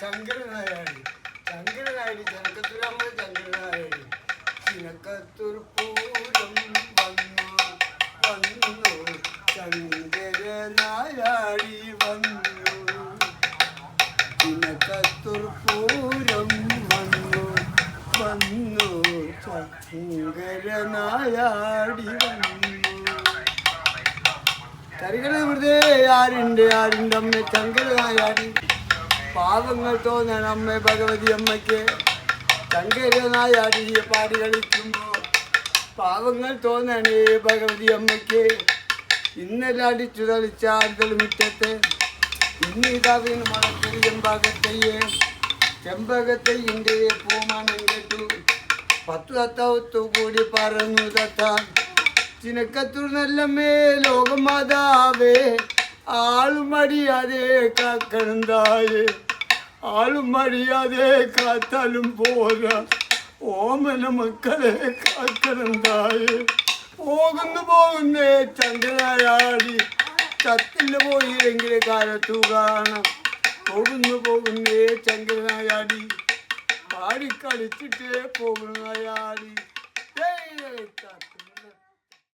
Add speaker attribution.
Speaker 1: ചങ്കരനായാടി ചങ്കരനായാടി ചെനക്കത്തൂരമ്മ ചങ്കരനായാടി ചിനക്കത്തൂർ പൂരം വന്നു വന്നു ചങ്കരനായാടി വന്നു ചിനക്കത്തൂർ പൂരം വന്നു വന്നു ചങ്കരനായാടി വന്നു തരികട വെറുതെ ആരുണ്ട് ആരുണ്ട് അമ്മ ചങ്കരനായാടി പാവങ്ങൾ തോന്നാൻ അമ്മ ഭഗവതി അമ്മയ്ക്ക് ചങ്കരനായാടി പാടി കളിക്കുമ്പോൾ പാവങ്ങൾ തോന്നണേ ഭഗവതി അമ്മയ്ക്ക് ഇന്നലെ അടിച്ചു തളിച്ച ആടുകൾ മുറ്റത്ത് ഇന്നിതാ വീണ് മുളക്കരി ചെമ്പകത്തയ്യൻ്റെ പൂമാനം കേട്ടു 10 തത്ത ഒത്തുകൂടി പറഞ്ഞു തത്ത ചിനക്കത്തൂർ നല്ലമ്മേ ലോകമാതാവേ ആളും മടിയാതെ കാക്കണന്തായേ ആളും മടിയാതെ കാത്താലും പോരാ ഓമന മക്കളെ കാക്കണന്തായേ പോകുന്നേ ചങ്കരനായാടി ചത്തില്ല പോയില്ലെങ്കിൽ കാലത്തു കാണാം പോകുന്നേ ചങ്കരനായാടി പാടിക്കളിച്ചിട്ടേ പോകുന്നയാടി